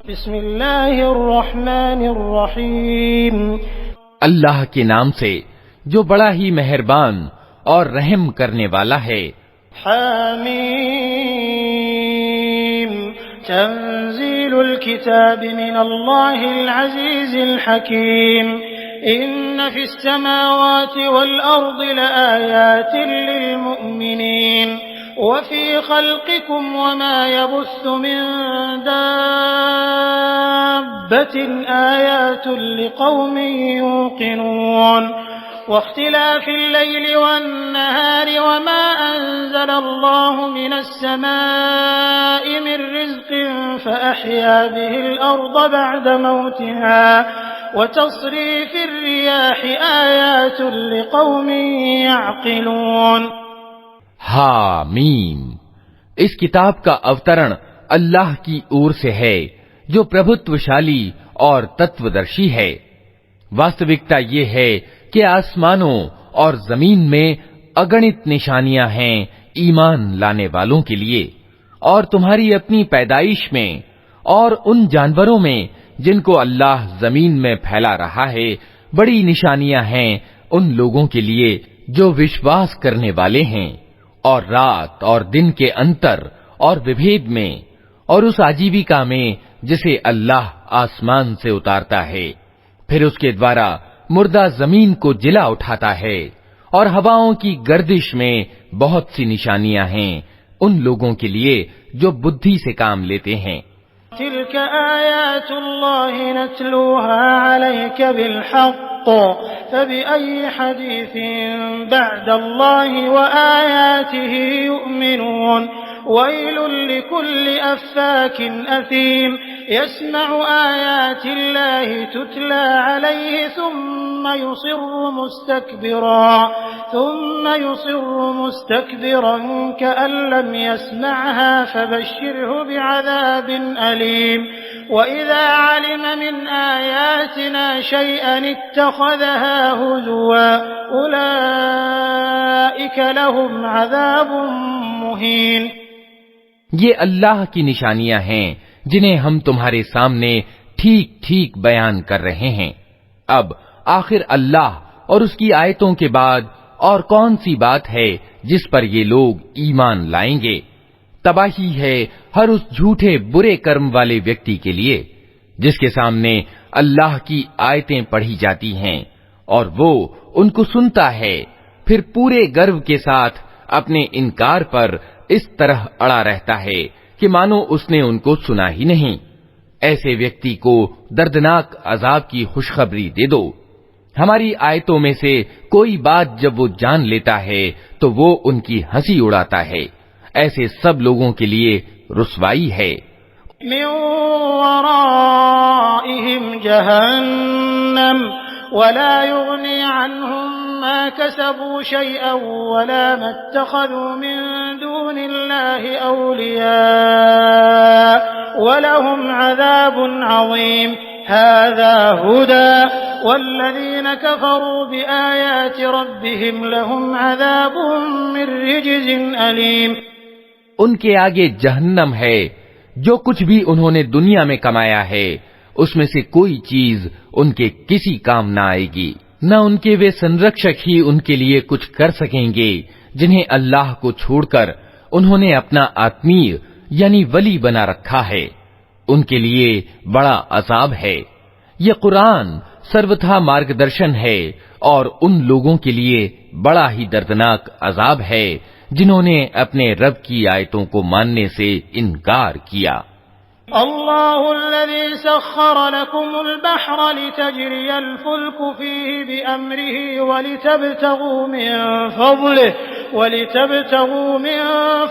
بسم اللہ الرحمن الرحیم، اللہ کے نام سے جو بڑا ہی مہربان اور رحم کرنے والا ہے۔ حامیم، تنزیل الکتاب من اللہ العزیز الحکیم، ان فی السماوات والارض لآیات للمؤمنین وفي خلقكم وما يبث من دابة آيات لقوم يوقنون واختلاف الليل والنهار وما أنزل الله من السماء من رزق فأحيا به الأرض بعد موتها وتصريف الرياح آيات لقوم يعقلون۔ حامیم، اس کتاب کا اوترن اللہ کی اور سے ہے جو پربھتوشالی اور تتودرشی ہے۔ واستوکتا یہ ہے کہ آسمانوں اور زمین میں اگنت نشانیاں ہیں ایمان لانے والوں کے لیے، اور تمہاری اپنی پیدائش میں اور ان جانوروں میں جن کو اللہ زمین میں پھیلا رہا ہے بڑی نشانیاں ہیں ان لوگوں کے لیے جو وشواس کرنے والے ہیں، اور رات اور دن کے انتر اور وبھید میں، اور اس عجیبیکا میں جسے اللہ آسمان سے اتارتا ہے، پھر اس کے دوارا مردہ زمین کو جلا اٹھاتا ہے، اور ہواؤں کی گردش میں بہت سی نشانیاں ہیں ان لوگوں کے لیے جو بدھی سے کام لیتے ہیں۔ تلك آیات اللہ نتلوها علیک بالحق فبأي حدیث بعد اللہ وآیاته يؤمنون۔ ویل لكل افاک اثیم يسمع آیات اللہ تتلى علیہ ثم يصر مستكبرا كأن لم يسمعها فبشره بعذاب أليم۔ وإذا علم من آياتنا شيئا اتخذها هزوا أولئك لهم عذاب مهين۔ یہ اللہ کی نشانیاں ہیں جنہیں ہم تمہارے سامنے ٹھیک ٹھیک بیان کر رہے ہیں۔ اب آخر اللہ اور اس کی آیتوں کے بعد اور کون سی بات ہے جس پر یہ لوگ ایمان لائیں گے؟ تباہی ہے ہر اس جھوٹے برے کرم والے ویکتی کے لیے جس کے سامنے اللہ کی آیتیں پڑھی جاتی ہیں اور وہ ان کو سنتا ہے، پھر پورے گرو کے ساتھ اپنے انکار پر اس طرح اڑا رہتا ہے کہ مانو اس نے ان کو سنا ہی نہیں۔ ایسے ویکتی کو دردناک عذاب کی خوشخبری دے دو۔ ہماری آیتوں میں سے کوئی بات جب وہ جان لیتا ہے تو وہ ان کی ہنسی اڑاتا ہے۔ ایسے سب لوگوں کے لیے رسوائی ہے۔ من ورائهم جہنم ولا يغني عنهم ما كسبوا شيئا ولا ما اتخذوا من دون الله أولياء ولهم عذاب عظيم۔ هذا هدى والذين كفروا بآيات ربهم لهم عذاب من رجز أليم۔ ان کے آگے جہنم ہے، جو کچھ بھی انہوں نے دنیا میں کمایا ہے اس میں سے کوئی چیز ان کے کسی کام نہ آئے گی، نہ ان کے وہ سنرکشک ہی ان کے لیے کچھ کر سکیں گے جنہیں اللہ کو چھوڑ کر انہوں نے اپنا آتمی یعنی ولی بنا رکھا ہے۔ ان کے لیے بڑا عذاب ہے۔ یہ قرآن سروتھا مارگدرشن ہے اور ان لوگوں کے لیے بڑا ہی دردناک عذاب ہے جنہوں نے اپنے رب کی آیتوں کو ماننے سے انکار کیا۔ اللہ الذي سخر لكم البحر لتجري الفلك فيه بأمره ولتبتغوا من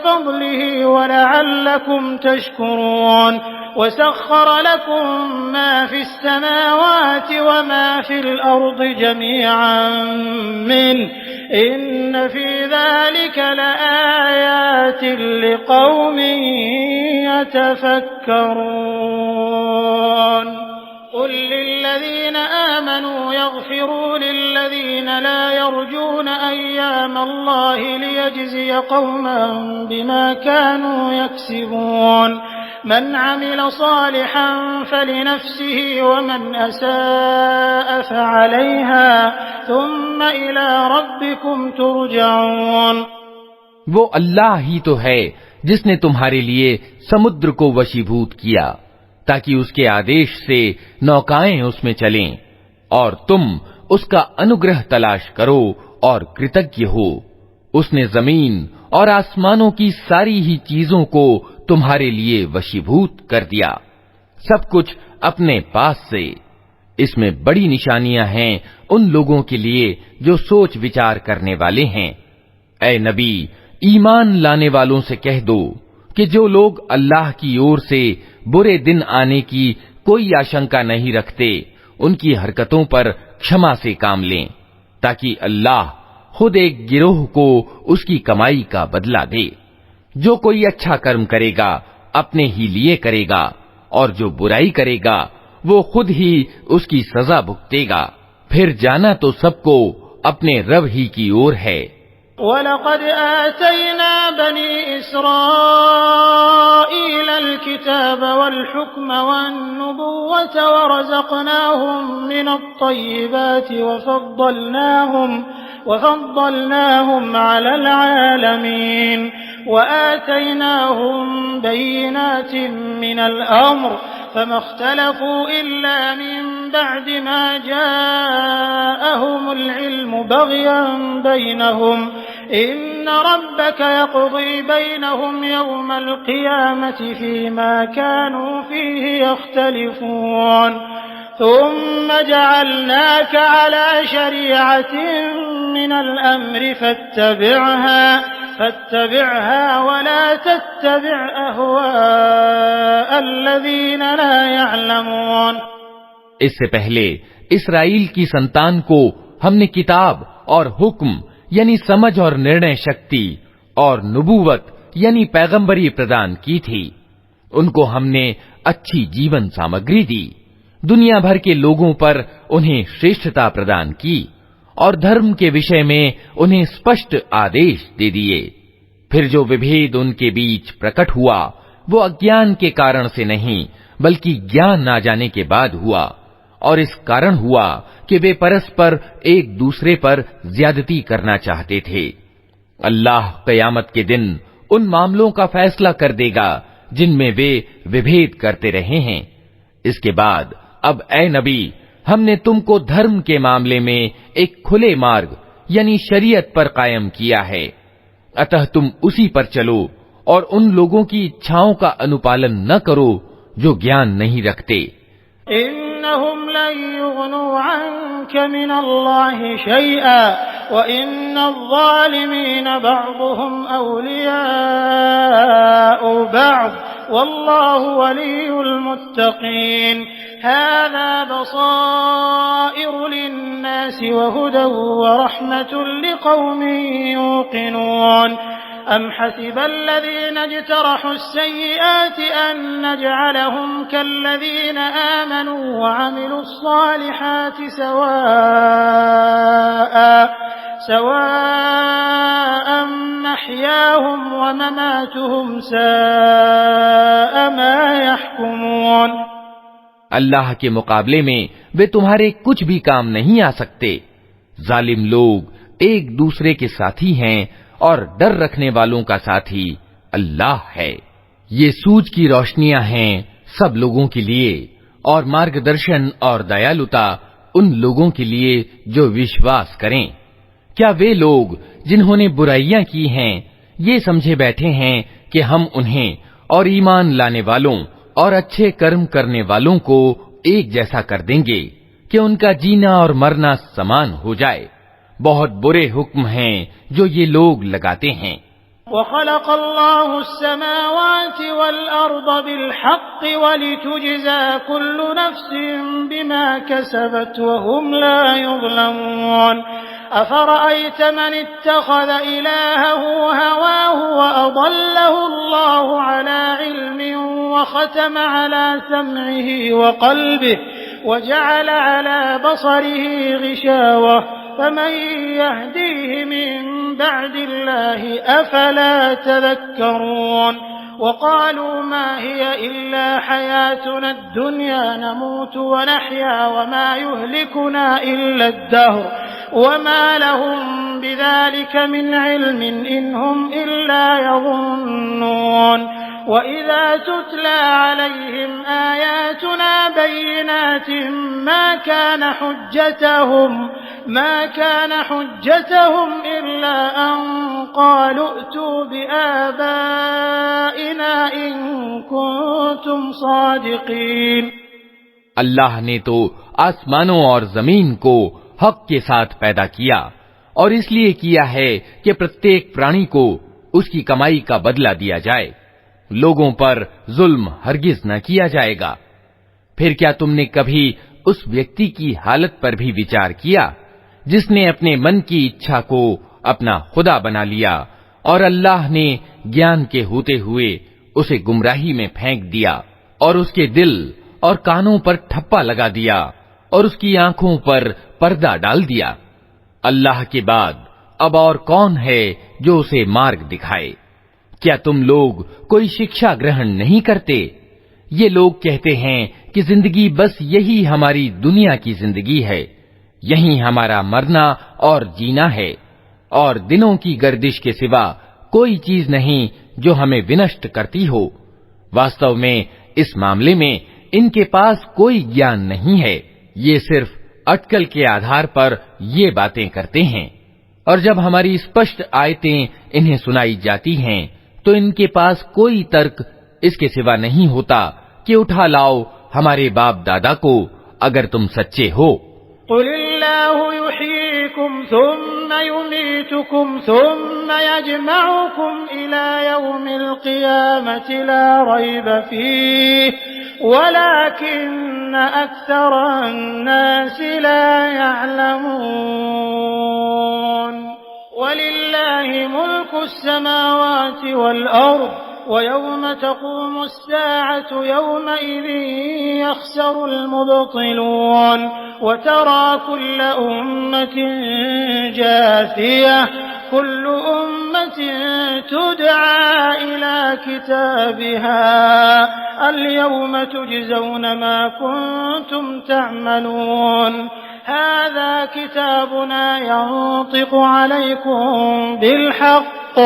فضله ولعلكم تشكرون۔ وسخر لكم ما في السماوات وما في الأرض جميعا منه إن في ذلك لآيات لقوم يتفكرون۔ قل للذين آمنوا يغفروا للذين لا يرجون أيام الله ليجزي قوما بما كانوا يكسبون۔ من عمل صالحا فلنفسه ومن أساء فعليها ثم إلى ربكم ترجعون۔ وہ اللہ ہی تو ہے جس نے تمہارے لیے سمندر کو وشیبھوت کیا تاکہ اس کے آدیش سے نوکائیں اس میں چلیں، اور تم اس کا انوگرہ تلاش کرو اور کرتج્ઞ ہو۔ اس نے زمین اور آسمانوں کی ساری ہی چیزوں کو تمہارے لیے وشیبھوت کر دیا، سب کچھ اپنے پاس سے۔ اس میں بڑی نشانیاں ہیں ان لوگوں کے لیے جو سوچ وچار کرنے والے ہیں۔ اے نبی، ایمان لانے والوں سے کہہ دو کہ جو لوگ اللہ کی اور سے برے دن آنے کی کوئی آشنکا نہیں رکھتے، ان کی حرکتوں پر کھما سے کام لیں، تاکہ اللہ خود ایک گروہ کو اس کی کمائی کا بدلہ دے۔ جو کوئی اچھا کرم کرے گا اپنے ہی لیے کرے گا، اور جو برائی کرے گا وہ خود ہی اس کی سزا بھگتے گا، پھر جانا تو سب کو اپنے رب ہی کی اور ہے۔ وَلَقَدْ آتَيْنَا بَنِي إِسْرَائِيلَ الْكِتَابَ وَالْحُكْمَ وَالنُّبُوَّةَ وَرَزَقْنَاهُمْ مِنَ الطَّيِّبَاتِ وَفَضَّلْنَاهُمْ عَلَى الْعَالَمِينَ وَآتَيْنَاهُمْ بَيِّنَاتٍ مِنَ الْأَمْرِ فَمَا اخْتَلَفُوا إِلَّا مِن بَعْدِ مَا جَاءَهُمُ الْعِلْمُ بَغْيًا بَيْنَهُمْ إِنَّ رَبَّكَ يَقْضِي بَيْنَهُمْ يَوْمَ الْقِيَامَةِ فِيمَا كَانُوا فِيهِ يَخْتَلِفُونَ ثُمَّ جَعَلْنَاكَ عَلَى شَرِيعَةٍ مِنَ الْأَمْرِ فاتبعها ولا تتبع أهواء الذين لا يعلمون۔ اس سے پہلے اسرائیل کی سنتان کو ہم نے کتاب اور حکم یعنی سمجھ اور نرنے شکتی اور نبوت یعنی پیغمبری پردان کی تھی۔ ان کو ہم نے اچھی جیون سامگری دی، دنیا بھر کے لوگوں پر انہیں شریشٹتا پردان کی، اور دھرم کے وشے میں انہیں اسپشٹ آدیش دے دیے۔ پھر جو وبھید ان کے بیچ پرکٹ ہوا وہ اگیان کے کارن سے نہیں بلکہ گیان نہ جانے کے بعد ہوا، اور اس کارن ہوا کہ وہ پرسپر ایک دوسرے پر زیادتی کرنا چاہتے تھے۔ اللہ قیامت کے دن ان معاملوں کا فیصلہ کر دے گا جن میں وہ وبھید کرتے رہے ہیں۔ اس کے بعد اب اے نبی، ہم نے تم کو دھرم کے معاملے میں ایک کھلے مارگ یعنی شریعت پر قائم کیا ہے، اتہ تم اسی پر چلو اور ان لوگوں کی اچھاؤں کا انوپالن نہ کرو جو گیان نہیں رکھتے۔ إنهم لن يغنوا عنك من الله شيئا وإن الظالمين بعضهم أولياء بعض والله ولي المتقين هذا بصائر للناس وهدى ورحمة لقوم يوقنون أم حسب الذين اجترحوا السيئات أن نجعلهم كالذين آمنوا وعملوا الصالحات سواء محياهم ومماتهم ساء ما يحكمون۔ اللہ کے مقابلے میں وہ تمہارے کچھ بھی کام نہیں آ سکتے۔ ظالم لوگ ایک دوسرے کے ساتھی ہیں اور ڈر رکھنے والوں کا ساتھی اللہ ہے۔ یہ سوج کی روشنیاں ہیں سب لوگوں کے لیے، اور مارگ درشن اور دیالوتا ان لوگوں کے لیے جو وشواس کریں۔ کیا وہ لوگ جنہوں نے برائیاں کی ہیں یہ سمجھے بیٹھے ہیں کہ ہم انہیں اور ایمان لانے والوں اور اچھے کرم کرنے والوں کو ایک جیسا کر دیں گے کہ ان کا جینا اور مرنا سمان ہو جائے؟ بہت برے حکم ہیں جو یہ لوگ لگاتے ہیں۔ وَخَلَقَ اللَّهُ السَّمَاوَاتِ وَالْأَرْضَ بِالْحَقِّ وَلِتُجْزَى كُلُّ نَفْسٍ بِمَا كَسَبَتْ وَهُمْ لَا يُظْلَمُونَ أَفَرَأَيْتَ مَنِ اتَّخَذَ إِلَٰهَهُ هَوَاهُ وَأَضَلَّهُ اللَّهُ عَلَىٰ عِلْمٍ وَخَتَمَ عَلَىٰ سَمْعِهِ وَقَلْبِهِ وَجَعَلَ عَلَىٰ بَصَرِهِ غِشَاوَةً فمن يهديه من بعد الله أفلا تذكرون وقالوا ما هي إلا حياتنا الدنيا نموت ونحيا وما يهلكنا إلا الدهر وما لهم بذلك من علم إن هم إلا يظنون وإذا تتلى عليهم آياتنا بينات ما كان حجتهم إلا أن قالوا ائتوا بآبائنا إن كنتم صادقين. اللہ نے تو آسمانوں اور زمین کو حق کے ساتھ پیدا کیا اور اس لیے کیا ہے کہ پرتیک پرانی کو اس کی کمائی کا بدلہ دیا جائے. لوگوں پر ظلم ہرگز نہ کیا جائے گا. پھر کیا تم نے کبھی اس ویکتی کی حالت پر بھی وچار کیا جس نے اپنے من کی اچھا کو اپنا خدا بنا لیا اور اللہ نے گیان کے ہوتے ہوئے اسے گمراہی میں پھینک دیا اور اس کے دل اور کانوں پر ٹھپا لگا دیا اور اس کی آنکھوں پر پردہ ڈال دیا. اللہ کے بعد اب اور کون ہے جو اسے مارگ دکھائے؟ کیا تم لوگ کوئی شکشا گرہن نہیں کرتے؟ یہ لوگ کہتے ہیں کہ زندگی بس یہی ہماری دنیا کی زندگی ہے، یہی ہمارا مرنا اور جینا ہے، اور دنوں کی گردش کے سوا کوئی چیز نہیں جو ہمیں ونشٹ کرتی ہو. واستو میں اس معاملے میں ان کے پاس کوئی گیان نہیں ہے، یہ صرف اٹکل کے آدھار پر یہ باتیں کرتے ہیں. اور جب ہماری اسپشٹ آیتیں انہیں سنائی جاتی ہیں تو ان کے پاس کوئی ترک اس کے سوا نہیں ہوتا کہ اٹھا لاؤ ہمارے باپ دادا کو اگر تم سچے ہو. قل اللہ یحییکم ثم یمیتکم ثم یجمعکم الی یوم القیامة لا ریب فیہ ولكن اکثر الناس لا يعلمون. وللہ ملک السماوات والارض ويوم تقوم الساعة يومئذ يخسر المبطلون وترى كل أمة جاثية كل أمة تدعى إلى كتابها اليوم تجزون ما كنتم تعملون هذا كتابنا ينطق عليكم بالحق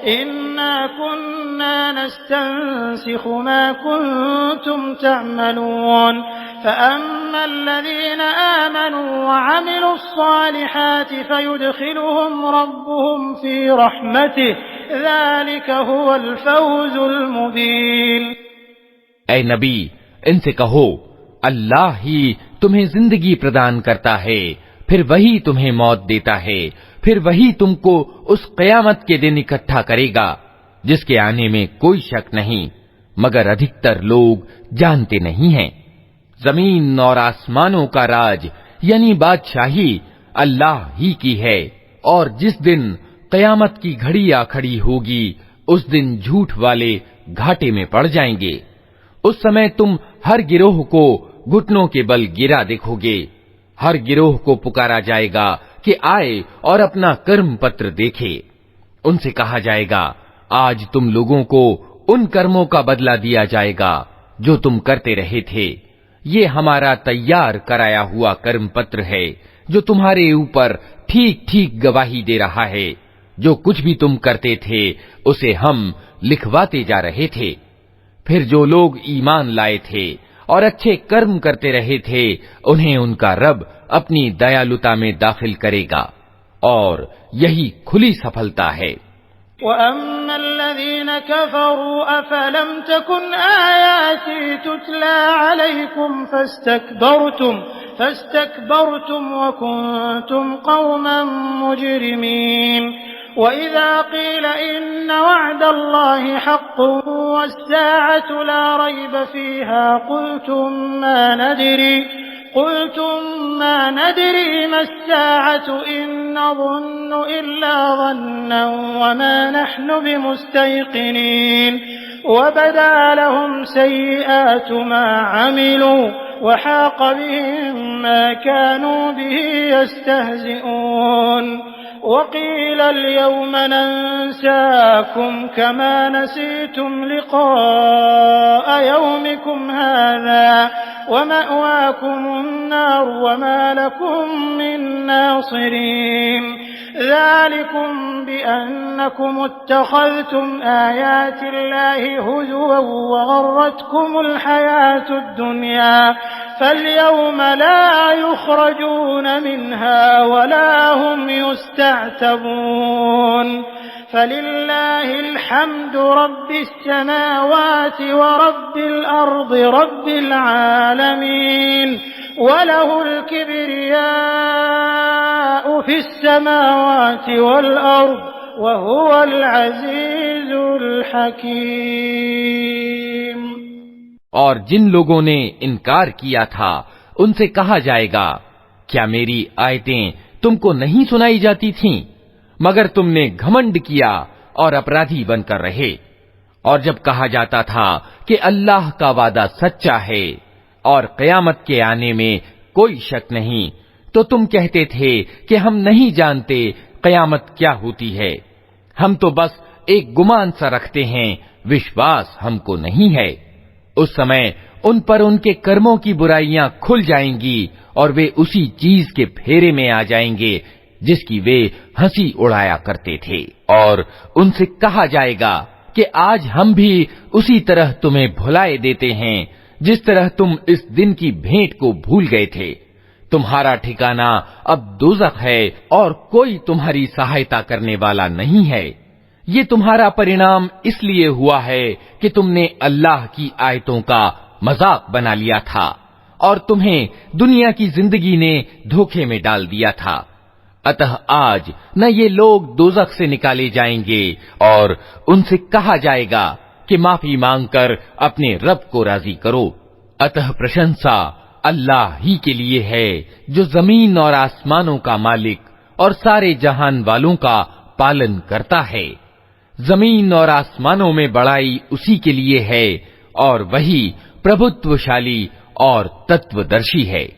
إنا كنا نستنسخ ما كنتم تعملون فأما الذين آمنوا وعملوا الصالحات فيدخلهم ربهم في رحمته ذلك هو الفوز المبين. اے نبی ان سے کہو اللہ ہی تمہیں زندگی پردان کرتا ہے، پھر وہی تمہیں موت دیتا ہے، پھر وہی تم کو اس قیامت کے دن اکٹھا کرے گا جس کے آنے میں کوئی شک نہیں، مگر ادھکتر لوگ جانتے نہیں ہیں. زمین اور آسمانوں کا راج یعنی بادشاہی اللہ ہی کی ہے، اور جس دن قیامت کی گھڑی آ کھڑی ہوگی اس دن جھوٹ والے گھاٹے میں پڑ جائیں گے. اس سمے تم ہر گروہ کو گھٹنوں کے بل گرا دیکھو گے. ہر گروہ کو پکارا جائے گا کہ آئے اور اپنا کرم پتر دیکھے. ان سے کہا جائے گا آج تم لوگوں کو ان کرموں کا بدلہ دیا جائے گا جو تم کرتے رہے تھے. یہ ہمارا تیار کرایا ہوا کرم پتر ہے جو تمہارے اوپر ٹھیک ٹھیک گواہی دے رہا ہے. جو کچھ بھی تم کرتے تھے اسے ہم لکھواتے جا رہے تھے. پھر جو لوگ ایمان لائے تھے اور اچھے کرم کرتے رہے تھے انہیں ان کا رب اپنی دیالتا میں داخل کرے گا، اور یہی کھلی سفلتا ہے. وَأَمَّا الَّذِينَ كَفَرُوا أَفَلَمْ تَكُنْ آيَاتِي تُتْلَى عَلَيْكُمْ فَاسْتَكْبَرْتُمْ وَكُنْتُمْ قَوْمًا مُجْرِمِينَ. وَإِذَا قِيلَ إِنَّ وَعْدَ اللَّهِ حَقٌّ وَالسَّاعَةُ لَا رَيْبَ فِيهَا قُلْتُمْ مَا نَدْرِي مَا السَّاعَةُ إِن نَّظُنُّ إِلَّا ظَنًّا وَمَا نَحْنُ بِمُسْتَيْقِنِينَ. وَبَدَا لَهُمْ سَيِّئَاتُ مَا عَمِلُوا وَحَاقَ بِهِم مَّا كَانُوا بِهِ يَسْتَهْزِئُونَ. وقيل اليوم ننساكم كما نسيتم لقاء يومكم هذا ومأواكم النار وما لكم من ناصرين ذلكم بأنكم اتخذتم آيات الله هزوا وغرتكم الحياة الدنيا فاليوم لا يخرجون منها ولا هم يستعتبون فلله الحمد رب السماوات ورب الأرض رب العالمين وله الكبرياء في السماوات والأرض وهو العزيز الحكيم۔ اور جن لوگوں نے انکار کیا تھا ان سے کہا جائے گا کیا میری آیتیں تم کو نہیں سنائی جاتی تھیں مگر تم نے گھمنڈ کیا اور اپرادھی بن کر رہے۔ اور جب کہا جاتا تھا کہ اللہ کا وعدہ سچا ہے اور قیامت کے آنے میں کوئی شک نہیں تو تم کہتے تھے کہ ہم نہیں جانتے قیامت کیا ہوتی ہے، ہم تو بس ایک گمان سا رکھتے ہیں، وشواس ہم کو نہیں ہے۔ اس سمے ان پر ان کے کرموں کی برائیاں کھل جائیں گی اور وہ اسی چیز کے پھیرے میں آ جائیں گے جس کی وہ ہنسی اڑایا کرتے تھے۔ اور ان سے کہا جائے گا کہ آج ہم بھی اسی طرح تمہیں بھلائے دیتے ہیں جس طرح تم اس دن کی بھیٹ کو بھول گئے تھے۔ تمہارا ٹھکانہ اب دوزخ ہے اور کوئی تمہاری سہایتا کرنے والا نہیں ہے۔ یہ تمہارا پرینام اس لیے ہوا ہے کہ تم نے اللہ کی آیتوں کا مذاق بنا لیا تھا اور تمہیں دنیا کی زندگی نے دھوکے میں ڈال دیا تھا۔ اتہ آج نہ یہ لوگ دوزخ سے نکالے جائیں گے اور ان سے کہا جائے گا کہ معافی مانگ کر اپنے رب کو راضی کرو۔ اتہ پرشنسا اللہ ہی کے لیے ہے جو زمین اور آسمانوں کا مالک اور سارے جہان والوں کا پالن کرتا ہے۔ زمین اور آسمانوں میں بڑائی اسی کے لیے ہے اور وہی پربھتوشالی اور تتودرشی ہے۔